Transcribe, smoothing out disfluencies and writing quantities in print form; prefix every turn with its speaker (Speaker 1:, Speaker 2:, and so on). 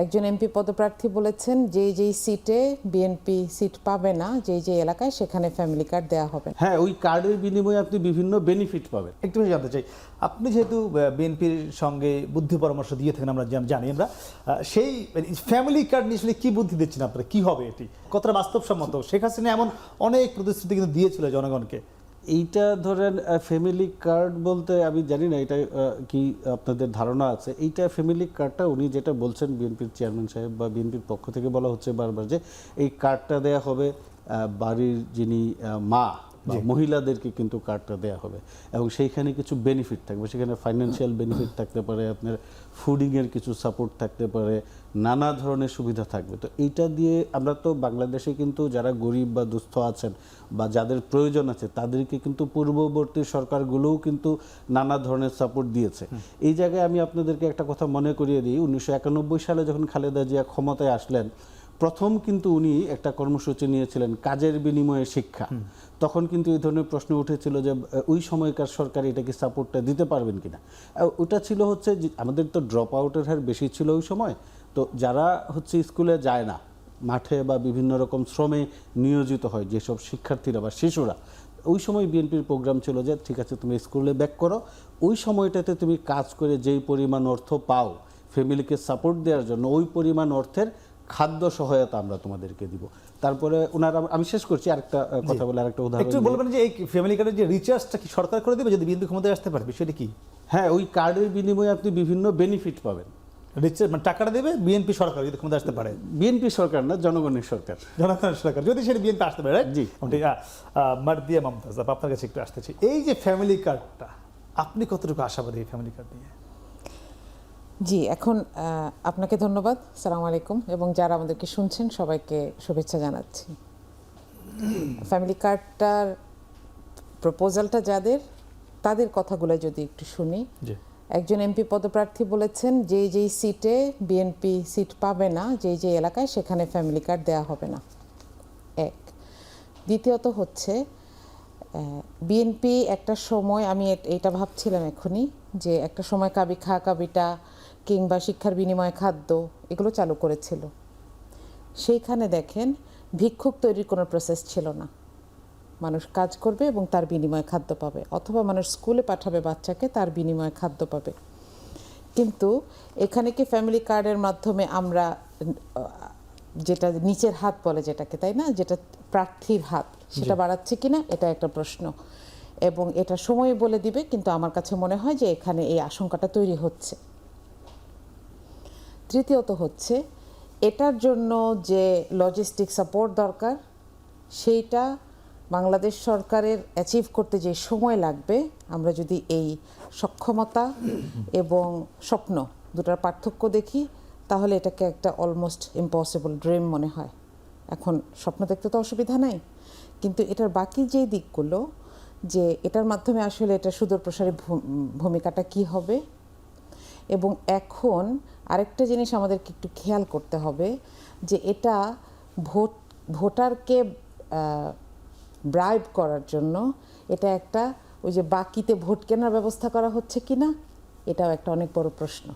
Speaker 1: একজন এমপি পদপ্রার্থী বলেছেন যেই সিটে বিএনপি সিট পাবে না, যেই এলাকায় সেখানে ফ্যামিলি কার্ড দেওয়া হবে না।
Speaker 2: হ্যাঁ, ওই কার্ডের বিনিময়ে আপনি বিভিন্ন বেনিফিট পাবেন।
Speaker 3: একটু বেশি জানতে চাই, আপনি যেহেতু বিএনপির সঙ্গে বুদ্ধি পরামর্শ দিয়ে থাকেন, আমরা জানি আমরা সেই ফ্যামিলি কার্ড নিয়ে আসলে কি বুদ্ধি দিচ্ছেন আপনারা, কি হবে এটি, কতটা বাস্তবসম্মত? শেখ হাসিনা এমন অনেক প্রতিশ্রুতি কিন্তু দিয়েছিল জনগণকে।
Speaker 2: এইটা ধরেন ফ্যামিলি কার্ড বলতে আমি জানি না এটা কি আপনাদের ধারণা আছে। এইটা ফ্যামিলি কার্ডটা উনি যেটা বলছেন বিএনপির চেয়ারম্যান সাহেব বা বিএনপির পক্ষ থেকে বলা হচ্ছে বারবার যে এই কার্ডটা দেয়া হবে বাড়ির যিনি মা বা মহিলাদেরকে কিন্তু কার্ডটা দেয়া হবে এবং সেইখানে কিছু বেনিফিট থাকবে। সেখানে ফাইন্যান্সিয়াল বেনিফিট থাকতে পারে, আপনার ফুডিংয়ের কিছু সাপোর্ট থাকতে পারে, নানা ধরনের সুবিধা থাকবে। তো এইটা দিয়ে আমরা তো বাংলাদেশে কিন্তু যারা গরিব বা দুস্থ আছেন বা যাদের প্রয়োজন আছে তাদেরকে কিন্তু পূর্ববর্তী সরকারগুলোও কিন্তু নানা ধরনের সাপোর্ট দিয়েছে। এই জায়গায় আমি আপনাদেরকে একটা কথা মনে করিয়ে দিই, 1991 সালে যখন খালেদা জিয়া ক্ষমতায় আসলেন, প্রথম কিন্তু উনি একটা কর্মসূচি নিয়েছিলেন কাজের বিনিময়ে শিক্ষা। তখন কিন্তু এই ধরনের প্রশ্ন উঠেছিল যে ওই সময়কার সরকার এটাকে সাপোর্টটা দিতে পারবেন কিনা। ওটা ছিল হচ্ছে যে আমাদের তো ড্রপ আউটের হার বেশি ছিল ওই সময়। তো যারা হচ্ছে স্কুলে যায় না, মাঠে বা বিভিন্ন রকম শ্রমে নিয়োজিত হয় যেসব শিক্ষার্থীরা বা শিশুরা, ওই সময় বিএনপির প্রোগ্রাম ছিল যে ঠিক আছে তুমি স্কুলে ব্যাক করো, ওই সময়টাতে তুমি কাজ করে যেই পরিমাণ অর্থ পাও ফ্যামিলিকে সাপোর্ট দেওয়ার জন্য ওই পরিমাণ অর্থের খাদ্য সহায়তা আমরা তোমাদেরকে দিব। তারপরে ওনারা, আমি শেষ করছি আরেকটা কথা বলে আরেকটা উদাহরণ
Speaker 3: একটু বলবেন যে এই ফ্যামিলি কার্ডের যে রিচার্জটা কি সরকার করে দেবে যদি বিএনপি ক্ষমতায় আসতে পারে, বিষয়টা কি?
Speaker 2: হ্যাঁ, ওই কার্ডের বিনিময়ে আপনি বিভিন্ন বেনিফিট পাবেন।
Speaker 3: রিচার্জ মানে টাকাটা দেবে বিএনপি সরকার যদি ক্ষমতায় আসতে পারে।
Speaker 2: বিএনপি সরকার না, জনগণের সরকার।
Speaker 3: জনগণের সরকার যদি সেটা বিএনপি আসতে পারে।
Speaker 2: জি।
Speaker 3: মারদিয়া মমতাজ, আপনার কাছে একটু আসতেছি, এই যে ফ্যামিলি কার্ডটা আপনি কতটুকু আশাবাদী এই ফ্যামিলি কার্ড নিয়ে?
Speaker 1: জি, এখন আপনাকে ধন্যবাদ, আসসালামু আলাইকুম, এবং যারা আমাদেরকে শুনছেন সবাইকে শুভেচ্ছা জানাচ্ছি। ফ্যামিলি কার্ডটার প্রপোজালটা যাদের, তাদের কথাগুলো যদি একটু শুনি। একজন এমপি পদপ্রার্থী বলেছেন যেই সিটে বিএনপি সিট পাবে না, যেই এলাকায় সেখানে ফ্যামিলি কার্ড দেওয়া হবে না। এক, দ্বিতীয়ত হচ্ছে বিএনপি একটা সময়, আমি এটা ভাবছিলাম এখনই, যে একটা সময় কাবি খা কাবিটা কিংবা শিক্ষার বিনিময়ে খাদ্য এগুলো চালু করেছিল। সেইখানে দেখেন ভিক্ষুক তৈরির কোনো প্রসেস ছিল না। মানুষ কাজ করবে এবং তার বিনিময়ে খাদ্য পাবে, অথবা মানুষ স্কুলে পাঠাবে বাচ্চাকে, তার বিনিময়ে খাদ্য পাবে। কিন্তু এখানে কি ফ্যামিলি কার্ডের মাধ্যমে আমরা যেটা নিচের হাত বলে যেটাকে, তাই না, যেটা প্রার্থীর হাত, সেটা বাড়াচ্ছে কিনা, এটা একটা প্রশ্ন, এবং এটা সময় বলে দিবে। কিন্তু আমার কাছে মনে হয় যে এখানে এই আশঙ্কাটা তৈরি হচ্ছে। তৃতীয়ত হচ্ছে এটার জন্য যে লজিস্টিক সাপোর্ট দরকার, সেইটা বাংলাদেশ সরকারের অ্যাচিভ করতে যে সময় লাগবে, আমরা যদি এই সক্ষমতা এবং স্বপ্ন দুটার পার্থক্য দেখি, তাহলে এটাকে একটা অলমোস্ট ইম্পসিবল ড্রিম মনে হয়। এখন স্বপ্ন দেখতে তো অসুবিধা নাই, কিন্তু এটার বাকি যে দিকগুলো, যে এটার মাধ্যমে আসলে এটা সুদূরপ্রসারী ভূমিকাটা কি হবে। এবং এখন আরেকটা জিনিস আমাদেরকে একটু খেয়াল করতে হবে, যে এটা ভোটারকে ব্রাইব করার জন্য এটা একটা ওই যে বাকিতে ভোট কেনার ব্যবস্থা করা হচ্ছে কিনা, এটাও একটা অনেক বড় প্রশ্ন।